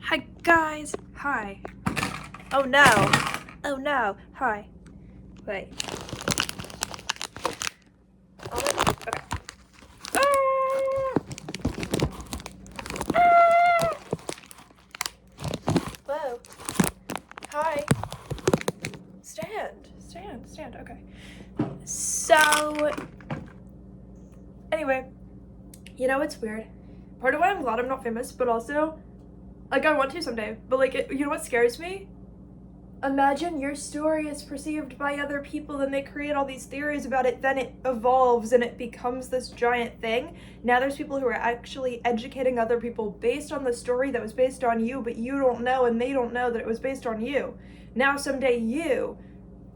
Hi guys, hi. Oh no, hi. Wait. Okay. Whoa. Hi. Stand, okay. So, anyway, it's weird. Part of why I'm glad I'm not famous, but also, I want to someday, but you know what scares me? Imagine your story is perceived by other people, then they create all these theories about it, then it evolves and it becomes this giant thing. Now there's people who are actually educating other people based on the story that was based on you, but you don't know and they don't know that it was based on you. Now someday you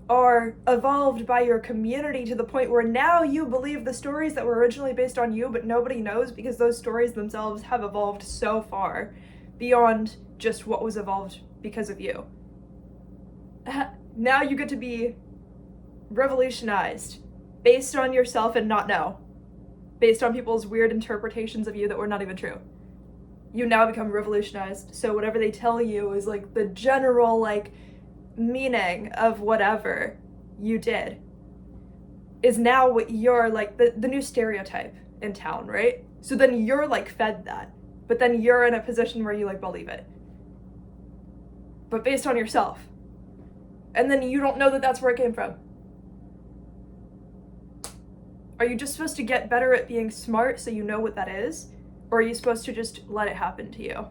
are evolved by your community to the point where now you believe the stories that were originally based on you, but nobody knows because those stories themselves have evolved so far beyond just what was evolved because of you. Now you get to be revolutionized based on yourself and not know, based on people's weird interpretations of you that were not even true. You now become revolutionized, so whatever they tell you is the general meaning of whatever you did is now what you're the new stereotype in town, right? So then you're fed that, but then you're in a position where you believe it, but based on yourself. And then you don't know that that's where it came from. Are you just supposed to get better at being smart so you know what that is? Or are you supposed to just let it happen to you?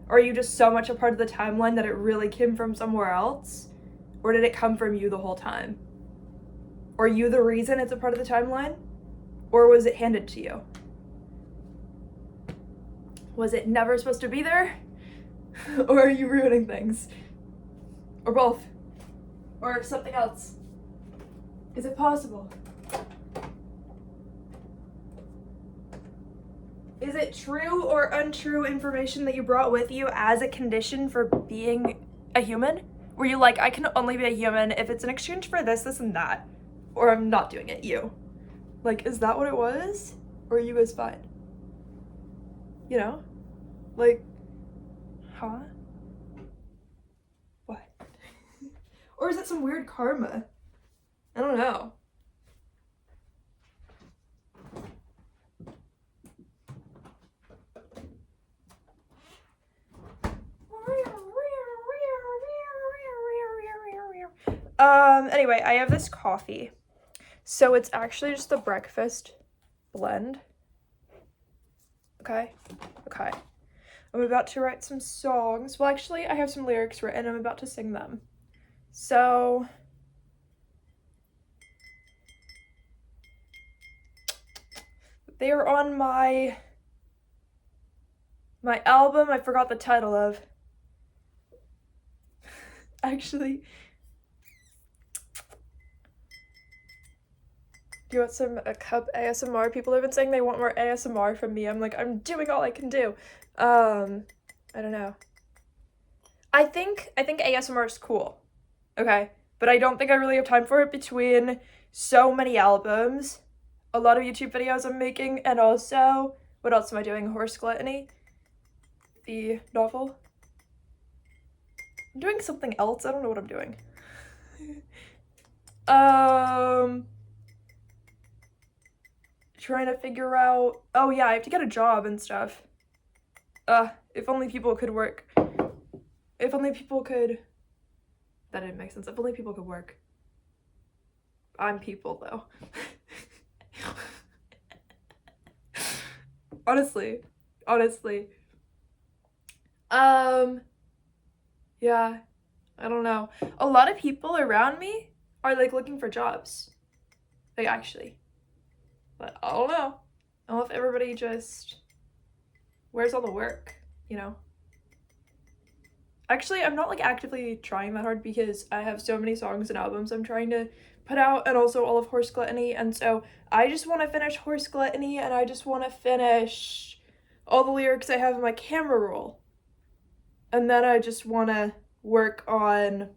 Or are you just so much a part of the timeline that it really came from somewhere else? Or did it come from you the whole time? Are you the reason it's a part of the timeline? Or was it handed to you? Was it never supposed to be there? Or are you ruining things? Or both? Or something else? Is it possible? Is it true or untrue information that you brought with you as a condition for being a human? Were you I can only be a human if it's in exchange for this, this, and that? Or I'm not doing it, you. Is that what it was? Or are you guys fine? You know? Huh? What? Or is it some weird karma? I don't know. Anyway, I have this coffee. So it's actually just a breakfast blend. Okay. I'm about to write some songs. Well, actually, I have some lyrics written. I'm about to sing them. So they are on my album I forgot the title of. Actually, do you want some a cup ASMR? People have been saying they want more ASMR from me. I'm I'm doing all I can do. I don't know. I think ASMR is cool. Okay? But I don't think I really have time for it between so many albums, a lot of YouTube videos I'm making, and also, what else am I doing? Horse Gluttony? The novel? I'm doing something else. I don't know what I'm doing. Trying to figure out, oh yeah, I have to get a job and stuff. If only people could work. If only people could, that didn't make sense. If only people could work. I'm people though. Honestly. Yeah, I don't know. A lot of people around me are looking for jobs. Actually. But I don't know. I don't know if everybody just, where's all the work, you know? Actually, I'm not actively trying that hard because I have so many songs and albums I'm trying to put out, and also all of Horse Gluttony, and so I just want to finish Horse Gluttony, and I just want to finish all the lyrics I have in my camera roll. And then I just want to work on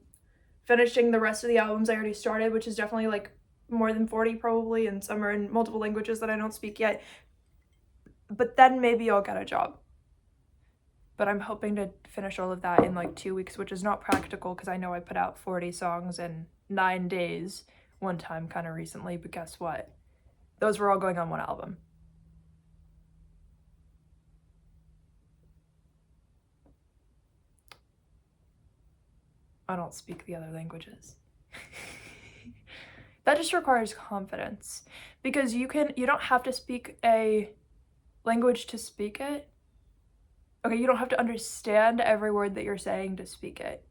finishing the rest of the albums I already started, which is definitely more than 40 probably, and some are in multiple languages that I don't speak yet. But then maybe I'll get a job. But I'm hoping to finish all of that in like 2 weeks, which is not practical because I know I put out 40 songs in 9 days one time kind of recently, but guess what? Those were all going on one album. I don't speak the other languages. That just requires confidence because you don't have to speak a language to speak it. Okay, you don't have to understand every word that you're saying to speak it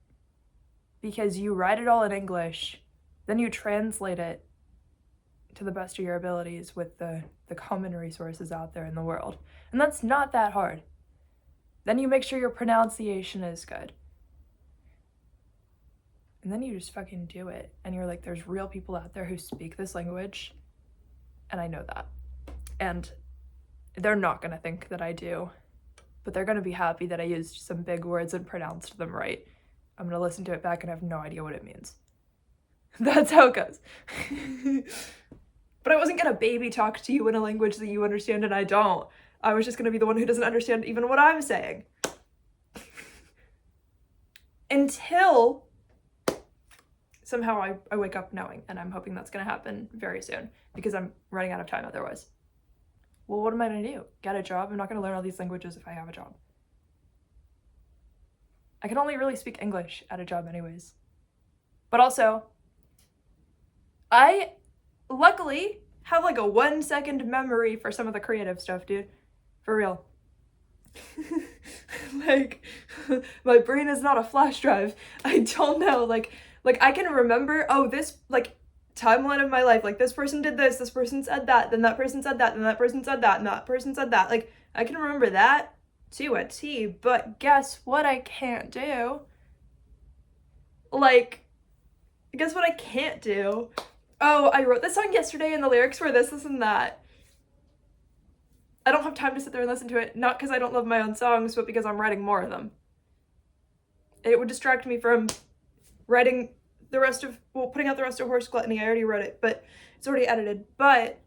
because you write it all in English, then you translate it to the best of your abilities with the common resources out there in the world. And that's not that hard. Then you make sure your pronunciation is good. And then you just fucking do it. And you're like, there's real people out there who speak this language. And I know that. And they're not gonna think that I do. But they're gonna be happy that I used some big words and pronounced them right. I'm gonna listen to it back and have no idea what it means. That's how it goes. But I wasn't gonna baby talk to you in a language that you understand and I don't. I was just gonna be the one who doesn't understand even what I'm saying. Until somehow I wake up knowing, and I'm hoping that's gonna happen very soon because I'm running out of time otherwise. Well, what am I gonna do? Get a job? I'm not gonna learn all these languages if I have a job. I can only really speak English at a job anyways. But also, I luckily have like a 1-second memory for some of the creative stuff, dude. For real. Like, my brain is not a flash drive. I don't know, like I can remember, oh, this, like, timeline of my life, like, this person did this person said that, then that person said that, then that person said that, and that person said that. Like, I can remember that to a T, but guess what I can't do? Like, guess what I can't do? Oh, I wrote this song yesterday and the lyrics were this, and that. I don't have time to sit there and listen to it, not because I don't love my own songs, but because I'm writing more of them. It would distract me from writing the rest of, well, putting out the rest of Horse Gluttony. I already wrote it, but it's already edited. But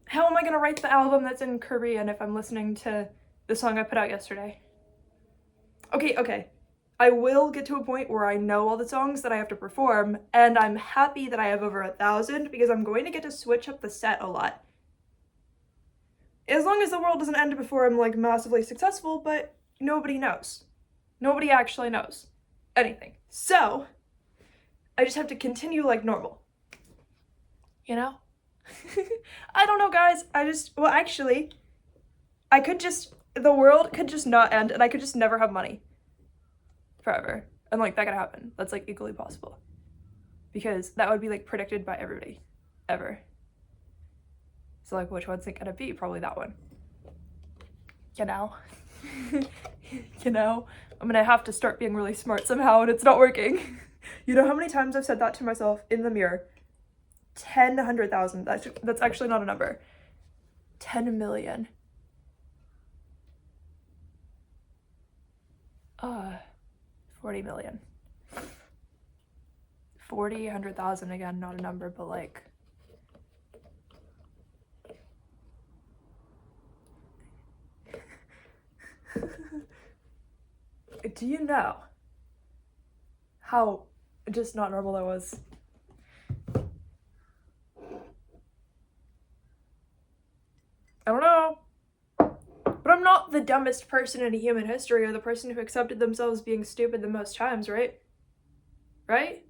how am I gonna write the album that's in Korean if I'm listening to the song I put out yesterday? Okay. I will get to a point where I know all the songs that I have to perform, and I'm happy that I have over 1,000 because I'm going to get to switch up the set a lot. As long as the world doesn't end before I'm like massively successful, but nobody knows. Nobody actually knows anything. So I just have to continue like normal. You know? I don't know, guys. Actually, the world could just not end and I could just never have money. Forever. And like, that could happen. That's like equally possible. Because that would be like predicted by everybody. Ever. So like, which one's it gonna be? Probably that one. You know? You know? I'm gonna have to start being really smart somehow and it's not working. You know how many times I've said that to myself in the mirror? 100,000. That's actually not a number. 10 million. 40 million. 40, 100,000, again, not a number, but like, do you know how just not normal that was? I don't know. But I'm not the dumbest person in human history or the person who accepted themselves being stupid the most times, right? Right?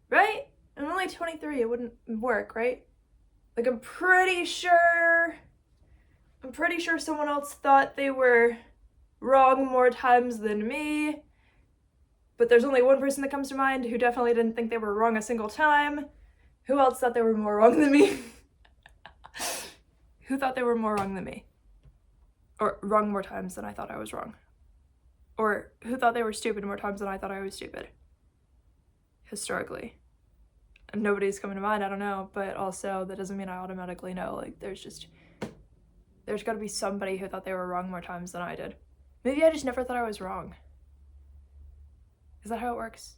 Right? I'm only 23, it wouldn't work, right? Like, I'm pretty sure someone else thought they were wrong more times than me. But there's only one person that comes to mind who definitely didn't think they were wrong a single time. Who else thought they were more wrong than me? Who thought they were more wrong than me? Or wrong more times than I thought I was wrong? Or who thought they were stupid more times than I thought I was stupid? Historically. And nobody's coming to mind, I don't know, but also that doesn't mean I automatically know. Like, there's gotta be somebody who thought they were wrong more times than I did. Maybe I just never thought I was wrong. Is that how it works?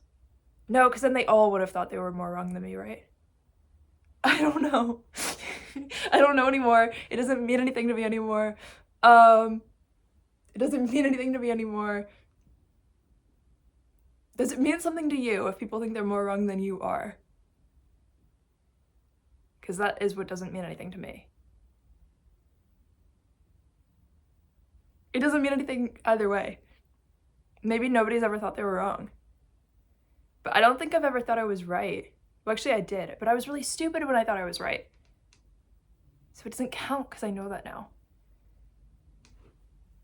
No, because then they all would have thought they were more wrong than me, right? I don't know. I don't know anymore. It doesn't mean anything to me anymore. It doesn't mean anything to me anymore. Does it mean something to you if people think they're more wrong than you are? Because that is what doesn't mean anything to me. It doesn't mean anything either way. Maybe nobody's ever thought they were wrong. But I don't think I've ever thought I was right. Well, actually I did, but I was really stupid when I thought I was right. So it doesn't count because I know that now.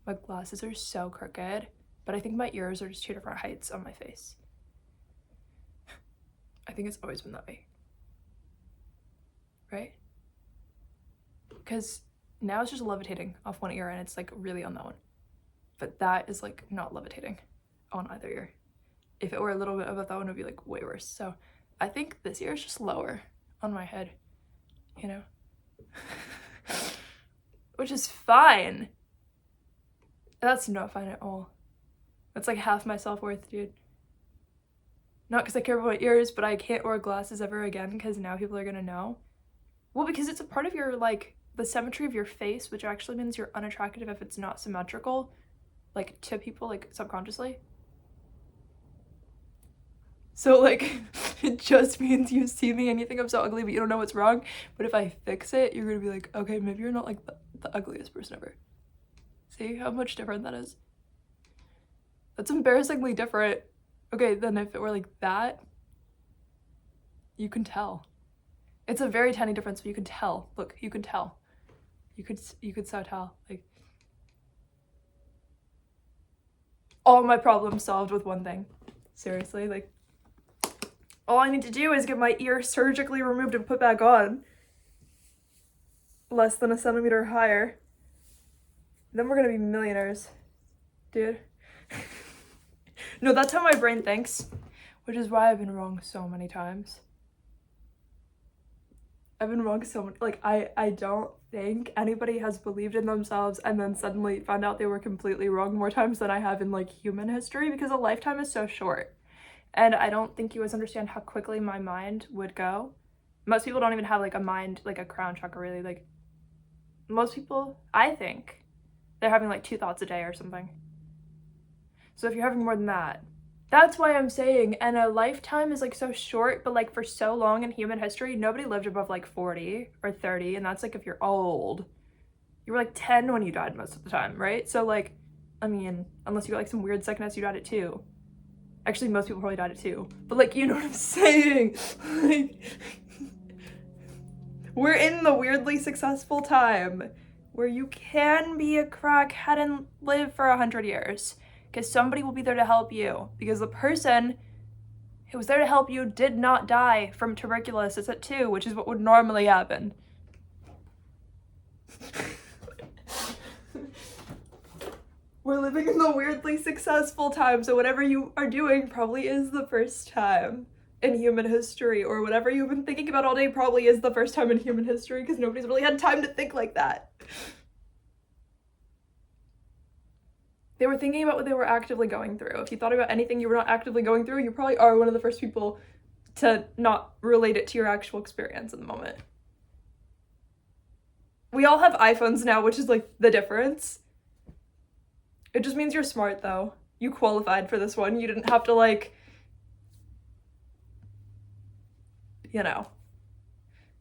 My glasses are so crooked, but I think my ears are just 2 different heights on my face. I think it's always been that way. Right? Because now it's just levitating off one ear and it's like really on that one. But that is like not levitating on either ear. If it were a little bit above that one, it would be like way worse. So I think this ear is just lower on my head, you know? Which is fine. That's not fine at all. That's like half my self-worth, dude. Not because I care about my ears, but I can't wear glasses ever again because now people are gonna know. Well, because it's a part of your, like, the symmetry of your face, which actually means you're unattractive if it's not symmetrical, like, to people, like, subconsciously. So, like, it just means you see me and you think I'm so ugly, but you don't know what's wrong. But if I fix it, you're gonna be like, okay, maybe you're not, like, the ugliest person ever. See how much different that is? That's embarrassingly different. Okay, then if it were like that, you can tell. It's a very tiny difference, but you can tell. Look, you can tell. You could so tell. Like, all my problems solved with one thing. Seriously, like, all I need to do is get my ear surgically removed and put back on. Less than a centimeter higher. Then we're gonna be millionaires, dude. No, that's how my brain thinks, which is why I've been wrong so many times. I've been wrong so much. Like, I don't think anybody has believed in themselves and then suddenly found out they were completely wrong more times than I have in, like, human history, because a lifetime is so short. And I don't think you guys understand how quickly my mind would go. Most people don't even have, like, a mind, like, a crown chakra, really. Like, most people, I think, they're having like 2 thoughts a day or something. So if you're having more than that, that's why I'm saying, and a lifetime is like so short, but like for so long in human history, nobody lived above like 40 or 30, and that's like if you're old. You were like 10 when you died most of the time, right? So like, I mean, unless you got like some weird sickness, you died at 2. Actually, most people probably died at 2. But like, you know what I'm saying? Like, we're in the weirdly successful time where you can be a crackhead and live for 100 years. Because somebody will be there to help you. Because the person who was there to help you did not die from tuberculosis at 2, which is what would normally happen. We're living in the weirdly successful time, so whatever you are doing probably is the first time in human history, or whatever you've been thinking about all day probably is the first time in human history, because nobody's really had time to think like that. They were thinking about what they were actively going through. If you thought about anything you were not actively going through, you probably are one of the first people to not relate it to your actual experience in the moment. We all have iPhones now, which is like the difference. It just means you're smart, though. You qualified for this one. You didn't have to, like, you know,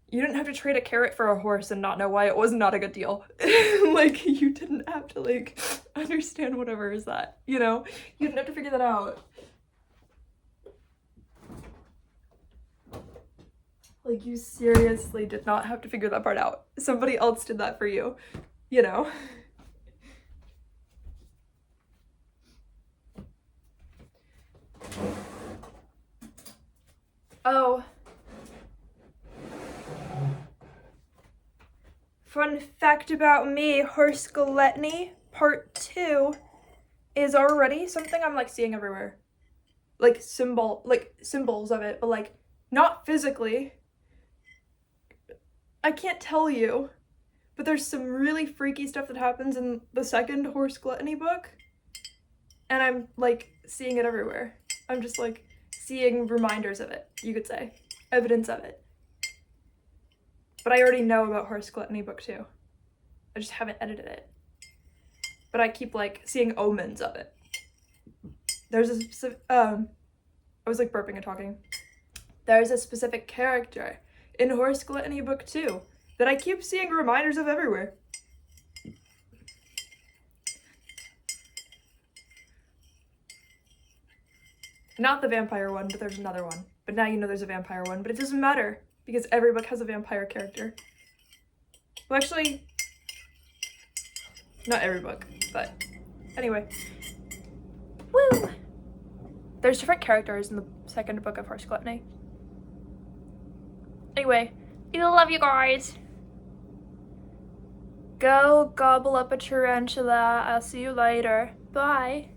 you didn't have to trade a carrot for a horse and not know why it was not a good deal. Like, you didn't have to, like, understand whatever is that, you know? You didn't have to figure that out. Like, you seriously did not have to figure that part out. Somebody else did that for you, you know? Oh. Fun fact about me, horse gluttony part 2 is already something I'm like seeing everywhere. Like symbols of it, but like not physically. I can't tell you, but there's some really freaky stuff that happens in the second horse gluttony book, and I'm like seeing it everywhere. I'm just like seeing reminders of it, you could say, evidence of it. But I already know about horse gluttony book 2. I just haven't edited it. but I keep like seeing omens of it. There's a specific, I was like burping and talking. There's a specific character in Horse Gluttony Book 2 that I keep seeing reminders of everywhere. Not the vampire one, but there's another one. But now you know there's a vampire one, but it doesn't matter because every book has a vampire character. Well, actually, not every book, but anyway. Woo! There's different characters in the second book of Horse Gluttony. Anyway, I love you guys. Go gobble up a tarantula. I'll see you later. Bye.